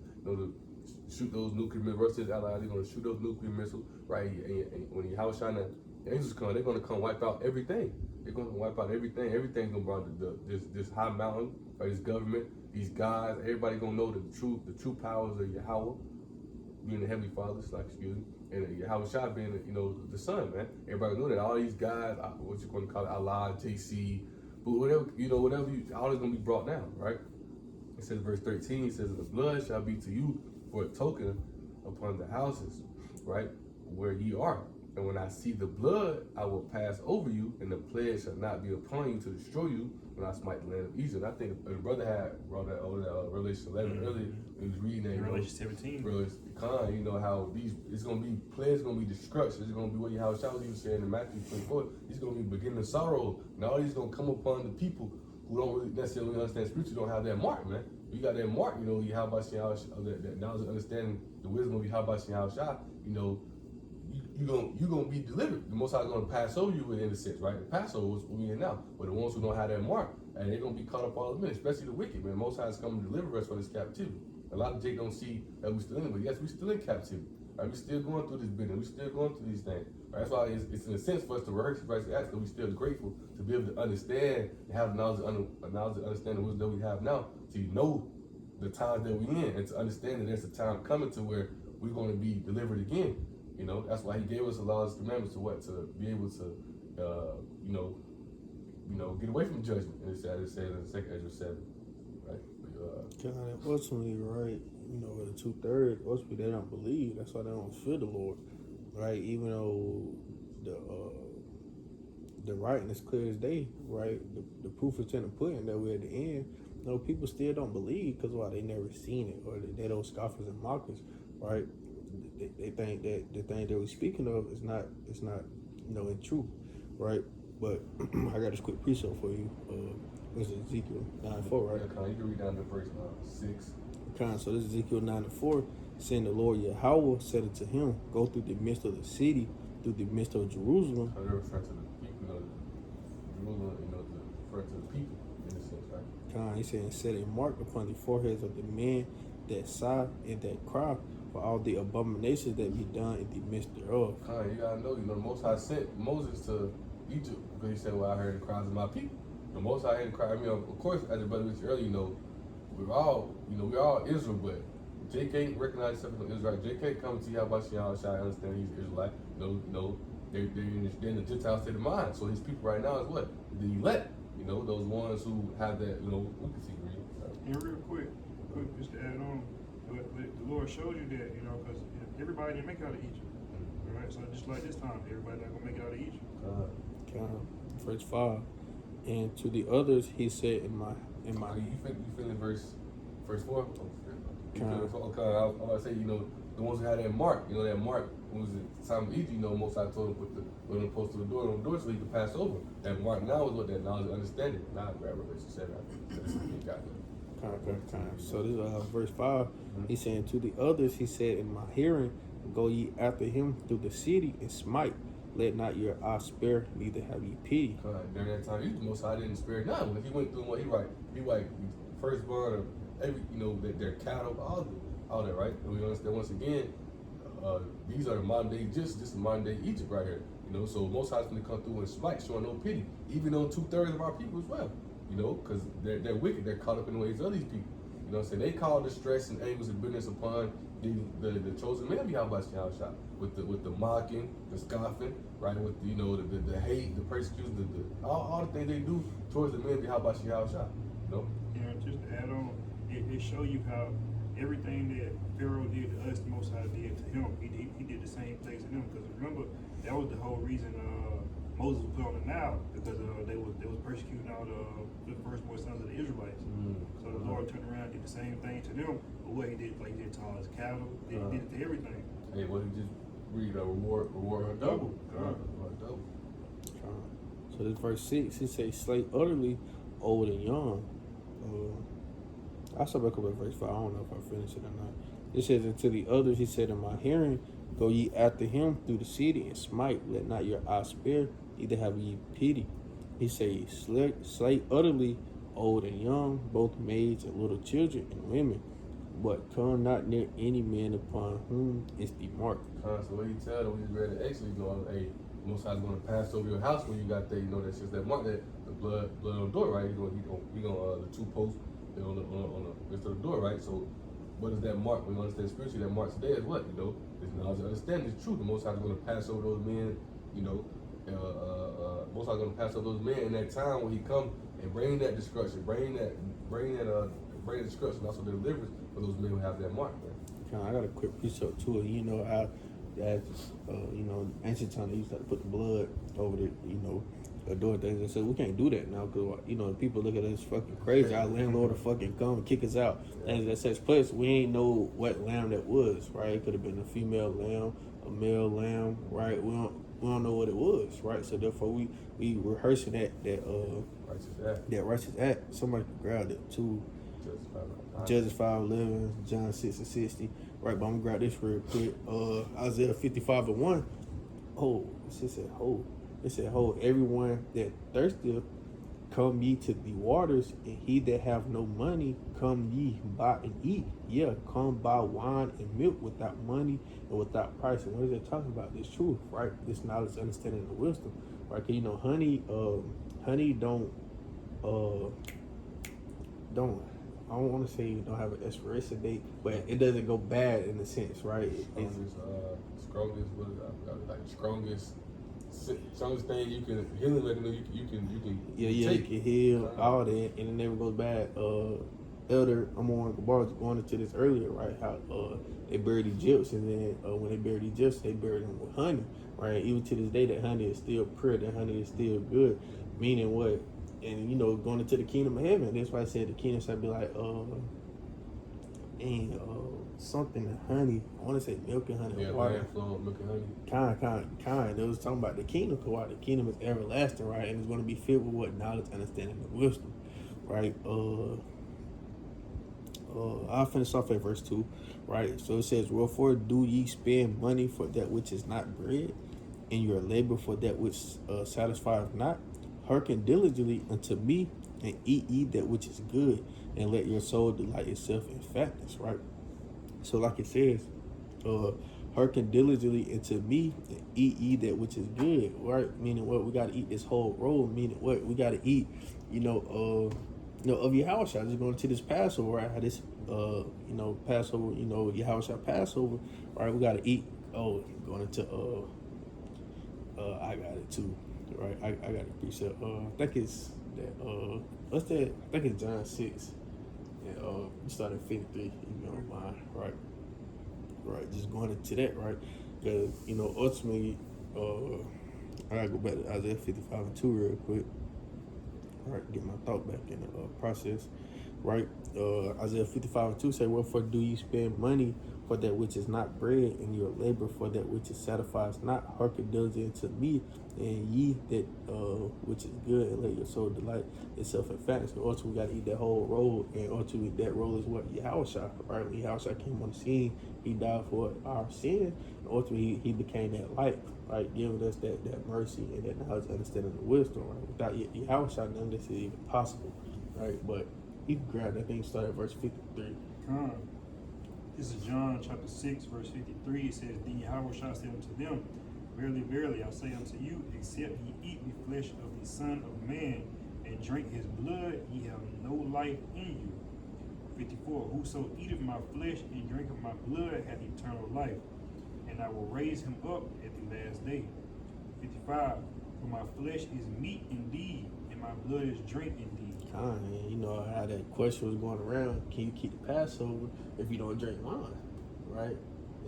shoot those nuclear missiles. His allies, they're gonna shoot those nuclear missiles, right? And when the house shine, the angels come, they're gonna come wipe out everything. They're gonna wipe out everything. Everything's gonna bring this high mountain, right? This government, these guys, everybody gonna know the true powers of Yahweh, being the Heavenly Father, and Yahweh Shah being, the Son, man. Everybody know that all these guys, what you gonna call it, Allah, JC, but whatever, all is gonna be brought down, right? It says, verse 13, it says, the blood shall be to you for a token upon the houses, right, where ye are. And when I see the blood, I will pass over you, and the plague shall not be upon you to destroy you when I smite the land of Egypt. I think the brother had brought that over Revelation 11 earlier. He was reading that. Revelation 17. How it's gonna be plagues, gonna be destruction. It's gonna be what Yahweh Shah was even saying in Matthew 24. He's gonna be beginning of sorrow, and all these gonna come upon the people who don't really necessarily understand scripture, don't have that mark, man. You got that mark, Yahweh Shah, that knowledge of understanding the wisdom of Yahweh Shah, you're gonna be delivered. The Most High is gonna pass over you in a sense, right? The Passover is what we in now. But the ones who don't have that mark, and they're gonna be caught up all the minute, especially the wicked, man. Most High is coming to deliver us from this captivity. A lot of Jake don't see that we're still in it, but yes, we're still in captivity. Right? We're still going through this business, we're still going through these things. Right? That's why it's in a sense for us to rehearse Christ's acts, that we're still grateful to be able to understand and have the knowledge to understand the wisdom that we have now, to know the times that we're in, and to understand that there's a time coming to where we're going to be delivered again. That's why he gave us the laws and commandments to be able to, get away from judgment. And it said in the 2nd Ezra 7, right? Ultimately, right? The 2/3, ultimately they don't believe. That's why they don't fear the Lord, right? Even though the writing is clear as day, right? The proof is in the pudding that we're at the end. People still don't believe because why? They never seen it, or they don't scoffers and mockers, right? They think that the thing that we're speaking of is not in truth, right? But I got this quick precept for you. This is Ezekiel 9:4, right? Yeah, you can read down to verse 6. So this is Ezekiel 9:4, saying the Lord Yahweh said unto him, go through the midst of the city, through the midst of Jerusalem. So they're referring to the people, Jerusalem, referring to the people in a sense, right? He said, set a mark upon the foreheads of the men that sigh and that cry for all the abominations that be done in the midst thereof. You gotta know, the Most High sent Moses to Egypt because he said, well, I heard the cries of my people. The Most High heard the cry. Of course, as the brother mentioned earlier, we're all Israel, but JK recognize himself as Israel. JK come to Yahweh Shah, I understand he's Israelite. They're in the Gentile state of mind. So his people right now is what? The elect. Those ones who have that, we can see green. And real quick, just to add on, but the Lord showed you that, because everybody didn't make it out of Egypt. All right, so just like this time, everybody not gonna make it out of Egypt. Verse 5, and to the others he said in my. You feeling verse 4? I was about to say, the ones who had that mark, that mark was the time of Egypt, Most High told him put the post to the door on the door so he could pass over. That mark now is what that knowledge and understanding. Now grab Revelation 7. So this is verse 5. He said, to the others he said in my hearing, go ye after him through the city and smite. Let not your eye spare, neither have ye pity. During that time, the Most High didn't spare none. When he went through what he wiped firstborn of every, their cattle, all that, right? And we understand once again, these are the modern day, just the modern day Egypt right here. So Most High's going to come through and smite, showing no pity, even on 2/3 of our people as well. Because they're wicked, they're caught up in the ways of these people. They call distress and anguish and bitterness upon the chosen man, Yahweh Shah, with the mocking, the scoffing, right? With the hate, the persecution, all the things they do towards the man, Yahweh Shah. Yeah, just to add on, it show you how everything that Pharaoh did to us, the Most High did to him. He did the same things to them. Because remember, that was the whole reason Moses was put on the Nile, because they was persecuting all the firstborn sons of the Israelites. So the Lord turned around and did the same thing to them. But what he did, like he did to all his cattle, he did it to everything. Hey, what he just read a reward double. Double. So this verse 6, he says, slay utterly old and young. I'll start back up at verse 5. I don't know if I finished it or not. It says, and to the others he said in my hearing, go ye after him through the city and smite. Let not your eye spare, neither have ye pity. He says, slay utterly old and young, both maids and little children and women. but come not near any man upon whom is the mark. So what you tell them when you read it, actually, you know, hey, Most High's gonna pass over your house when you got that, you know, that's just that mark, that the blood on the door, right? He gonna the 2 posts on the rest of the door, right? So what is that mark? We understand spiritually that mark today is what, you know, it's knowledge and understanding. It's true. The Most High's gonna pass over those men, you know. Most High's gonna pass over those men in that time when He come and bring that destruction, bring that destruction, also the deliverance for those men who have that mark, man. I got a quick precept too. You know how that you know, ancient time they used to put the blood over the, you know, door things, and said we can't do that now because, you know, people look at us fucking crazy. Our landlord will fucking come and kick us out. And that such place, we ain't know what lamb that was, right? It could have been a female lamb, a male lamb, right? We don't know what it was, right? So therefore we rehearsing that righteous act. Somebody could grab it too. Judges 5:11, John 6:60. Right, but I'm gonna grab this real quick. Isaiah 55:1. It said, "Hold everyone that thirsteth, come ye to the waters, and he that have no money, come ye buy and eat. Yeah, come buy wine and milk without money and without price." And what is it talking about? This truth, right? This knowledge, understanding, and wisdom, right? 'Cause, you know, honey don't. I don't want to say you don't have an expiration date, but it doesn't go bad in a sense, right? Strongest thing you can healing mechanism you can you can heal all that, and it never goes bad. Elder, I'm on the bar going into this earlier, right? How they buried Egyptians, and then when they buried Egyptians, they buried them with honey, right? Even to this day, that honey is still pure, that honey is still good. Meaning what? And, you know, going into the kingdom of heaven. That's why I said the kingdom should be like something honey. I want to say milk and honey. Yeah, water. Milk and honey. Kind. It was talking about the kingdom, because the kingdom is everlasting, right? And it's going to be filled with what? Knowledge, understanding, and wisdom, right? I'll finish off at verse 2, right? So it says, "Wherefore do ye spend money for that which is not bread, and your labor for that which satisfieth not? Hearken diligently unto me, and eat ye that which is good, and let your soul delight itself in fatness," right? So like it says, hearken diligently unto me, and eat ye that which is good, right? Meaning what? We got to eat this whole roll. Meaning what? We got to eat, of Yahushua. Just going to this Passover, right? How this, Passover, Yahushua Passover, right? We got to eat. Going into, I got it too. Right, I got a precept. I think it's that. What's that? I think it's John 6. And you start at 53. If you don't mind, right? Right, just going into that, right? Because ultimately, I gotta go back to Isaiah 55:2 real quick. Right, get my thought back in the process. Right, Isaiah 55:2 say, "Wherefore do you spend money for that which is not bread, and your labor for that which is satisfies not? Hearken diligently unto me, and ye that which is good, and let your soul delight itself in fatness." So ultimately, we got to eat that whole roll, and ultimately, that roll is what? Yahushua, right? When Yahushua came on the scene, He died for our sin, and ultimately, He became that light, right? Giving us that mercy and that knowledge, understanding, and wisdom, right? Without Yahushua, none of this is even possible, right? But you can grab that thing, start at verse 53. This is John chapter 6, verse 53. It says, "Then Yahushua said unto them, Verily, verily, I say unto you, except ye eat the flesh of the Son of Man and drink his blood, ye have no life in you." 54. "Whoso eateth my flesh and drinketh my blood hath eternal life, and I will raise him up at the last day." 55. "For my flesh is meat indeed, and my blood is drink indeed." You know how that question was going around, can you keep the Passover if you don't drink wine, right?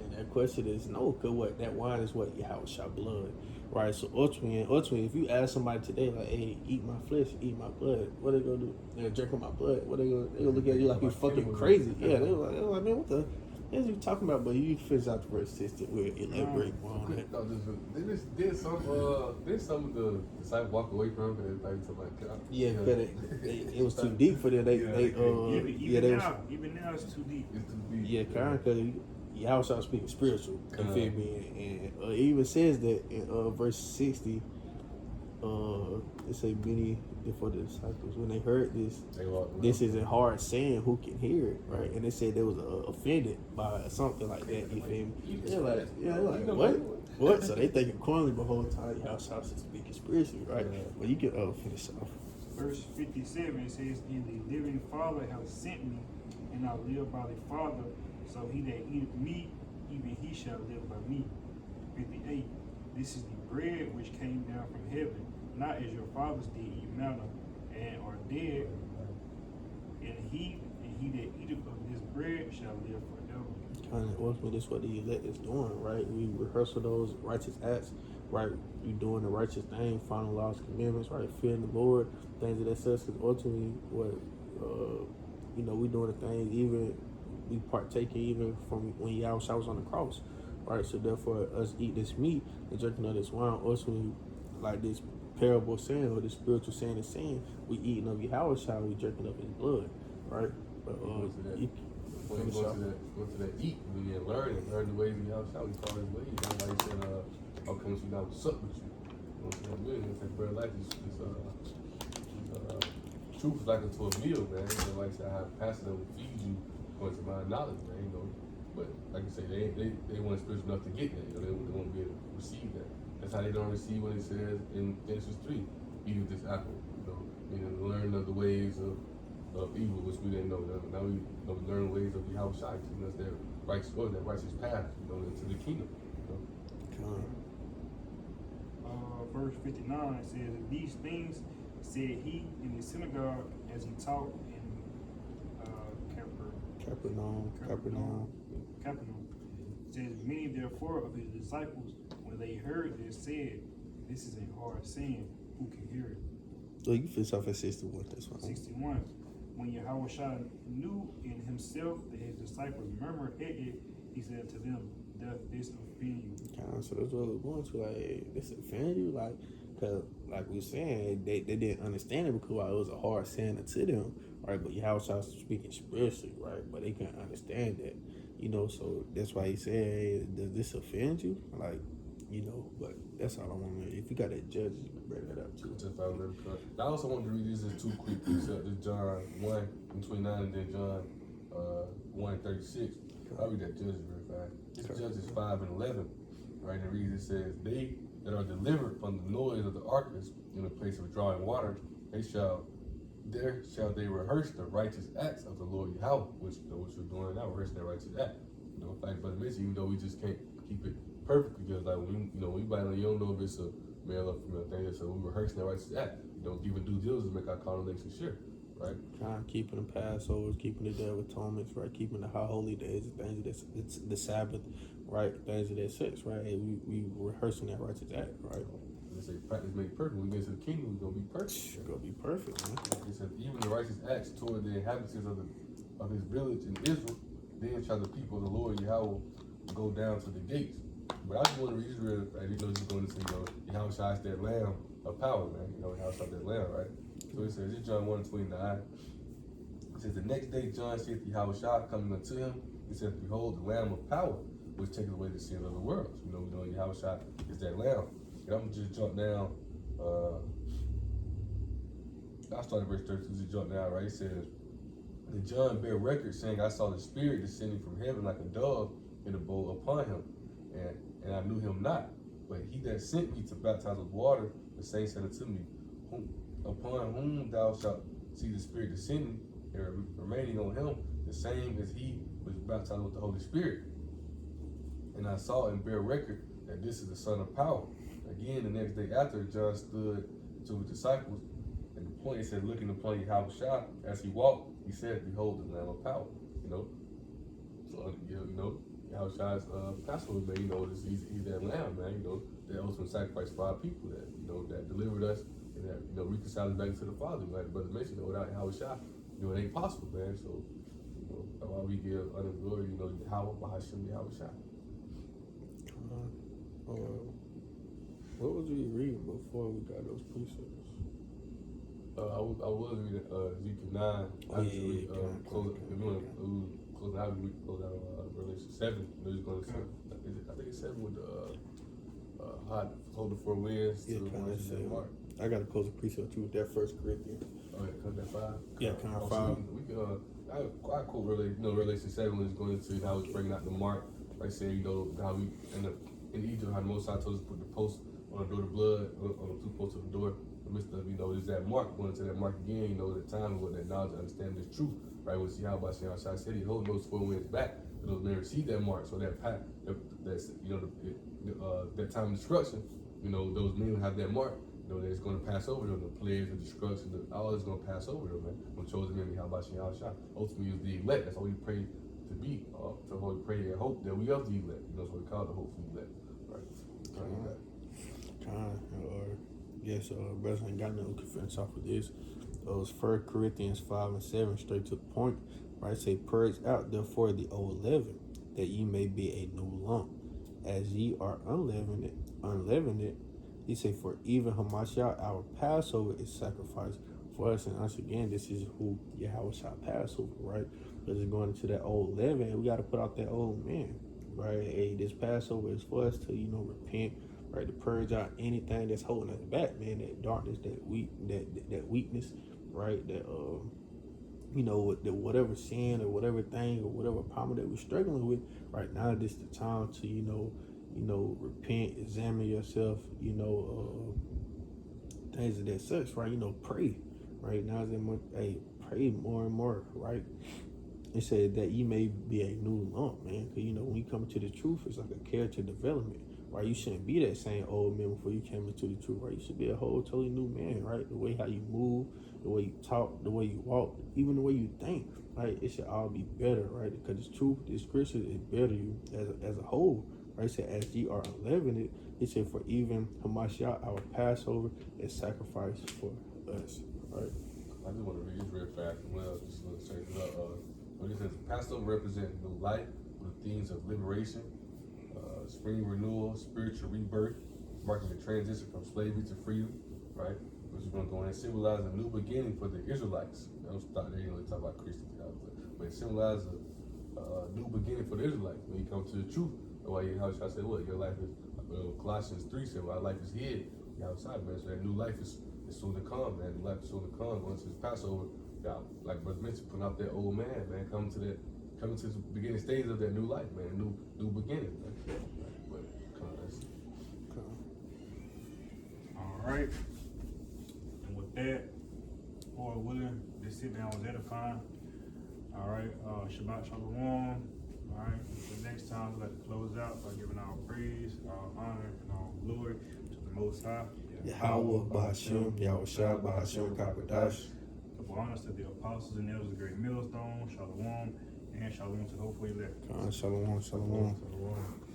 And that question is no, because what? That wine is what? Yahushua blood, right? So ultimately, if you ask somebody today, like, "Hey, eat my flesh, eat my blood," what are they gonna do? They're drinking my blood. What they gonna look at you like you fucking crazy? Yeah, they're like, "Man, what the hell are you talking about?" But you finish out the verse 60 where elaborate on that. Did some of the disciples walk away from it and like somebody? Yeah, because it was too deep for them. Even now it's too deep. It's too deep. Yeah, because Yahushua speaking spiritual. You feel me? And it even says that in verse 60, It say many for the disciples when they heard this. They walked This isn't hard saying. Who can hear it, right? And they said they was offended by something like that. You feel me? They're like, what? So they thinking cornly the whole time. House is speaking spiritually, right? But you can finish off. Verse 57, it says, "And the living Father hath sent me, and I live by the Father. So he that eateth me, even he shall live by me." 58, "This is the bread which came down from heaven, not as your fathers did eat manna, and are dead. And he that eateth of this bread shall live forever." Kind of ultimately, this what the elect is doing, right? We rehearsal those righteous acts, right? We doing the righteous thing, following laws, commandments, right? Fearing the Lord, things of that such. Because ultimately, what we doing the things, even we partaking even from when Yahushua was on the cross, right? So therefore, us eat this meat and drinking of this wine, ultimately, like this parable saying or this spiritual saying is saying, we eating of Yahushua, we drinking of his blood, right? But go to that eat, we need to learn the ways of Yahushua. We follow his ways. That's why he said, "I'll come to you now to sup with you." That bread life is truth is like unto a meal, man. Like I said, I have pastor that will feed you according to my knowledge, man. But like I say, they weren't spiritual enough to get that. They won't be able to receive that. That's how they don't receive what it says in Genesis 3. Eat of this apple, meaning learn of the ways of evil, which we didn't know. Now we learn the ways of Yahushua, teaching us that righteous path, into the kingdom. Verse 59 says, "These things said he in the synagogue as he taught in Capernaum. It says, "Many therefore of his disciples, when they heard this, said, This is a hard saying, who can hear it?" So you finish off at 61. That's fine. 61, "When Yahushua knew in himself that his disciples murmured at it, he said to them, Doth this offend you?" So that's what we're going to, like, this offend you, like, because like we were saying, they didn't understand it because it was a hard saying to them, right? But Yahushua was speaking spiritually, right? But they couldn't understand that, so that's why he said, "Hey, does this offend you?" Like, but that's all I want to know. If you got that judge, you can bring that up too. I also want to read these just 2 quick precepts. This John 1:29 and then John 1:36. I'll read that Judges real fast. This Judges 5:11. Right, and it reads, it says, "They that are delivered from the noise of the archers in the place of drawing water, there shall they rehearse the righteous acts of the Lord Yahweh," which we're doing now, rehearsing that righteous act. Like Brother mentioned, even though we just can't keep it perfect, because like when we bite on, you don't know if it's a male or female thing, so we're rehearsing that righteous act. Giving due diligence, make our condemnation sure, right? Keeping the Passovers, keeping the Day of Atonements, right? Keeping the high holy days, the things it's the Sabbath, right? Things of that sense, right? And we rehearsing that righteous act, right? They say practice make perfect. When we get to the kingdom, we're gonna be perfect. It's gonna be perfect, man. It says, "Even the righteous acts toward the inhabitants of his village in Israel, then shall the people of the Lord Yahweh go down to the gates." But I just want to read Israel, right? Just going to say, Yahweh is that lamb of power, man. Yahweh is that lamb, right? So it says, this John 1:29. It says, "The next day John saith Yahushua coming unto him, he says, Behold, the Lamb of power, which taketh away the sins of the world." We know Yahushua is that Lamb. And I'm gonna just jump down. I started verse 32. Just jump down, right? It says, "And John bare record, saying, I saw the Spirit descending from heaven like a dove in a bowl upon him, and I knew him not. But he that sent me to baptize with water, the same said unto me, Upon whom thou shalt see the Spirit descending and remaining on him, the same as he was baptized with the Holy Spirit. And I saw and bear record that this is the Son of power." Again, the next day after, John stood to his disciples, and the point, he said, looking upon Yahushua as he walked, he said, "Behold, the Lamb of power." So Yahushua's Passover, man. He's that Lamb, man. That ultimate sacrifice for our people, that delivered us and that reconciled us back to the Father. Like Brother mentioned, without Yahushua, it ain't possible, man. So that's why we give honor and glory, Yahushua. What was we reading before we got those precepts? I was reading Ezekiel 9. Actually, close out Revelation 7. I think it's 7 with the hold the 4 winds to the heart. I got to post a precept too with that 1 Corinthians. Oh, yeah, come that 5. Yeah, kind of Also, 5. we can, I quote Revelation 7 is going into how it's bringing out the mark. Like saying, how we in Egypt, how the Most High told us to put the post on the door of blood, on the 2 posts of the door. The midst of, is that mark, going into that mark again, the time of what that knowledge, understand this truth, right? We'll see how about Shai said he holding those 4 winds back, but those men receive that mark, so that path, that's, that time of destruction, those men will have that mark, that it's going to pass over them, the plagues, the destruction, all is going to pass over them, man. When chosen men, how about Shai? Ultimately, is the elect. That's all we pray to be, to how we pray and hope that we of the elect. That's what we call the hopeful elect, right? Yes, brothers ain't got no conference off of this. Those 1 Corinthians 5 and 7, straight to the point, right? Say, purge out therefore the old leaven, that ye may be a new lump, as ye are unleavened. He say, for even Hamashiach, our Passover is sacrificed for us. And once again, this is who Yahweh shall Passover, right? Because it's going into that old leaven, we got to put out that old man, right? Hey, this Passover is for us to, repent, right? To purge out anything that's holding us back, man. That darkness, that weakness, right? That that whatever sin or whatever thing or whatever problem that we're struggling with right now, this is the time to repent, examine yourself, things of that such, right? Pray, right? Now is pray more and more, right? It said that you may be a new lump, man. Because when you come to the truth, it's like a character development, right? You shouldn't be that same old man before you came into the truth, right? You should be a whole totally new man, right? The way how you move, the way you talk, the way you walk, even the way you think, right? It should all be better, right? Because the truth, the scripture is better you as a whole, right? It said, as ye are unleavened, it said, for even Hamashiach, our Passover, is sacrificed for us, right? I just want to read this real fast. Well, just going to say, what it says, Passover represents new life with themes of liberation, spring renewal, spiritual rebirth, marking the transition from slavery to freedom, right? Which is going to go in and symbolize a new beginning for the Israelites. I don't start there, they talk about Christians, but it symbolizes a new beginning for the Israelites. When you come to the truth, how should I say, what? Your life is, Colossians 3 said, our life is hid outside, man. So that new life is soon to come, man. New life is soon to come. Once it's Passover, like Brother mentioned, putting out that old man, coming to the beginning stage of that new life, man. New beginning, man. But all right. And with that, Lord willing, this sit down was edifying. All right. Shabbat Shalom. All right. The next time we'd like to close out by giving our praise, our honor, and our glory to the Most High. Yahweh Bahashem, Yahweh Shai Bahashem Kakadash. Double honors to the apostles and elders of the great millstone. Shalom. And shalom to the hopeful elect. Shalom, shalom. Shalom.